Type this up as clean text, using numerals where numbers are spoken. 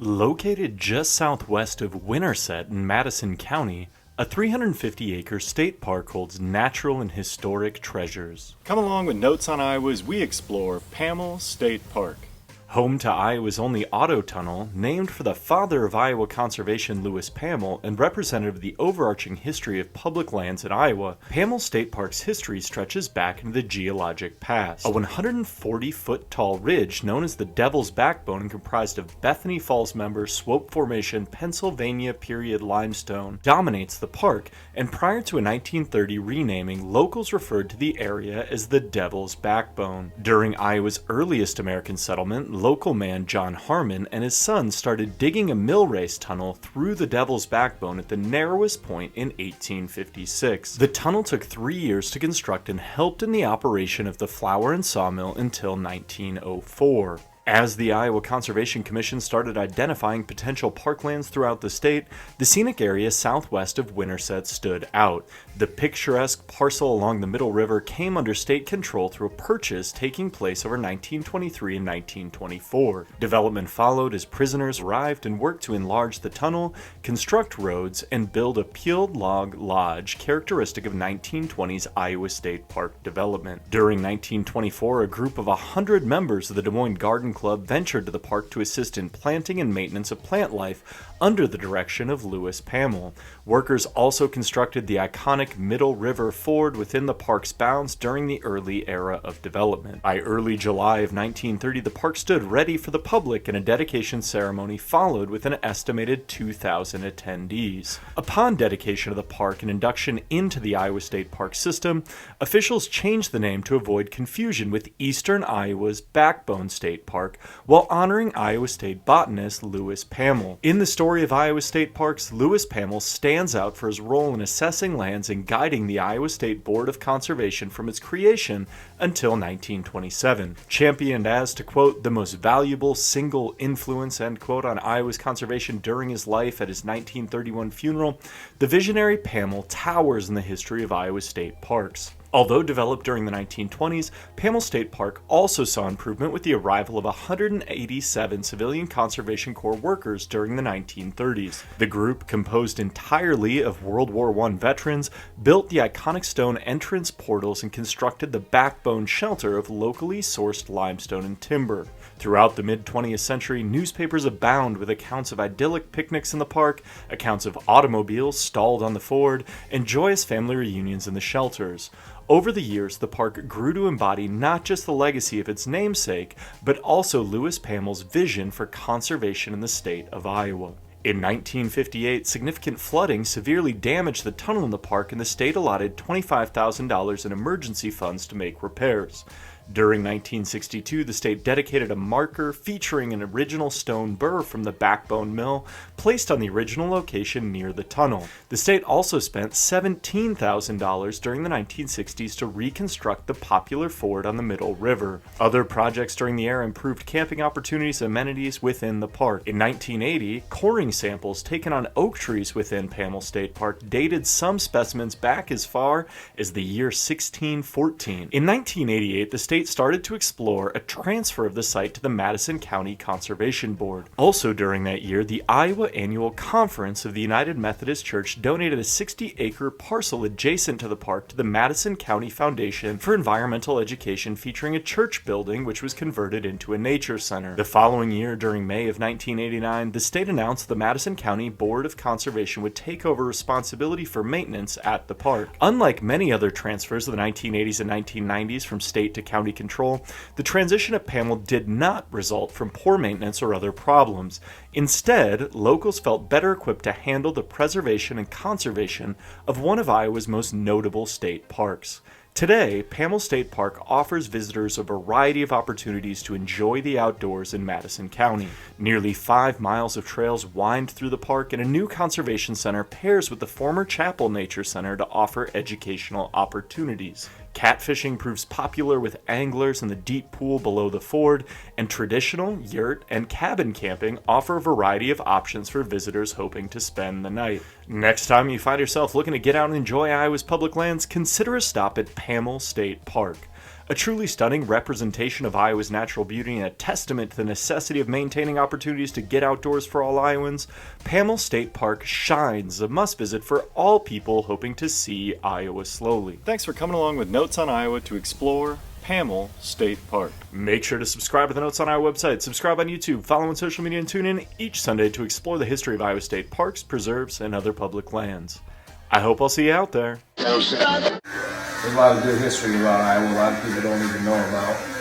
Located just southwest of Winterset in Madison County, a 350-acre state park holds natural and historic treasures. Come along with Notes on Iowa as we explore Pammel State Park. Home to Iowa's only auto tunnel, named for the father of Iowa conservation Lewis Pammel and representative of the overarching history of public lands in Iowa, Pammel State Park's history stretches back into the geologic past. A 140-foot tall ridge known as the Devil's Backbone and comprised of Bethany Falls member Swope Formation Pennsylvania period limestone dominates the park, and prior to a 1930 renaming, locals referred to the area as the Devil's Backbone. During Iowa's earliest American settlement, local man John Harmon and his son started digging a mill race tunnel through the Devil's Backbone at the narrowest point in 1856. The tunnel took 3 years to construct and helped in the operation of the flour and sawmill until 1904. As the Iowa Conservation Commission started identifying potential parklands throughout the state, the scenic area southwest of Winterset stood out. The picturesque parcel along the Middle River came under state control through a purchase taking place over 1923 and 1924. Development followed as prisoners arrived and worked to enlarge the tunnel, construct roads, and build a peeled log lodge characteristic of 1920s Iowa State Park development. During 1924, a group of 100 members of the Des Moines Garden Club ventured to the park to assist in planting and maintenance of plant life under the direction of Lewis Pammel. Workers also constructed the iconic Middle River Ford within the park's bounds during the early era of development. By early July of 1930, the park stood ready for the public and a dedication ceremony followed with an estimated 2,000 attendees. Upon dedication of the park and induction into the Iowa State Park system, officials changed the name to avoid confusion with Eastern Iowa's Backbone State Park, while honoring Iowa State botanist Lewis Pammel. In the story of Iowa State Parks, Lewis Pammel stands out for his role in assessing lands and guiding the Iowa State Board of Conservation from its creation until 1927. Championed as, to quote, the most valuable single influence, end quote, on Iowa's conservation during his life at his 1931 funeral, the visionary Pammel towers in the history of Iowa State Parks. Although developed during the 1920s, Pammel State Park also saw improvement with the arrival of 187 Civilian Conservation Corps workers during the 1930s. The group, composed entirely of World War I veterans, built the iconic stone entrance portals and constructed the backbone shelter of locally sourced limestone and timber. Throughout the mid-20th century, newspapers abound with accounts of idyllic picnics in the park, accounts of automobiles stalled on the ford, and joyous family reunions in the shelters. Over the years, the park grew to embody not just the legacy of its namesake, but also Lewis Pammel's vision for conservation in the state of Iowa. In 1958, significant flooding severely damaged the tunnel in the park, and the state allotted $25,000 in emergency funds to make repairs. During 1962, the state dedicated a marker featuring an original stone burr from the Backbone Mill placed on the original location near the tunnel. The state also spent $17,000 during the 1960s to reconstruct the popular ford on the Middle River. Other projects during the era improved camping opportunities and amenities within the park. In 1980, coring samples taken on oak trees within Pammel State Park dated some specimens back as far as the year 1614. In 1988, the state started to explore a transfer of the site to the Madison County Conservation Board. Also during that year, the Iowa Annual Conference of the United Methodist Church donated a 60-acre parcel adjacent to the park to the Madison County Foundation for Environmental Education, featuring a church building which was converted into a nature center. The following year, during May of 1989, the state announced the Madison County Board of Conservation would take over responsibility for maintenance at the park. Unlike many other transfers of the 1980s and 1990s from state to county control, the transition at Pammel did not result from poor maintenance or other problems. Instead, locals felt better equipped to handle the preservation and conservation of one of Iowa's most notable state parks. Today, Pammel State Park offers visitors a variety of opportunities to enjoy the outdoors in Madison County. Nearly 5 miles of trails wind through the park, and a new conservation center pairs with the former Chapel Nature Center to offer educational opportunities. Catfishing proves popular with anglers in the deep pool below the ford, and traditional, yurt, and cabin camping offer a variety of options for visitors hoping to spend the night. Next time you find yourself looking to get out and enjoy Iowa's public lands, consider a stop at Pammel State Park. A truly stunning representation of Iowa's natural beauty and a testament to the necessity of maintaining opportunities to get outdoors for all Iowans, Pammel State Park shines a must-visit for all people hoping to see Iowa slowly. Thanks for coming along with Notes on Iowa to explore Pammel State Park. Make sure to subscribe to the Notes on Iowa website, subscribe on YouTube, follow on social media, and tune in each Sunday to explore the history of Iowa State parks, preserves, and other public lands. I hope I'll see you out there. There's a lot of good history about Iowa a lot of people don't even know about.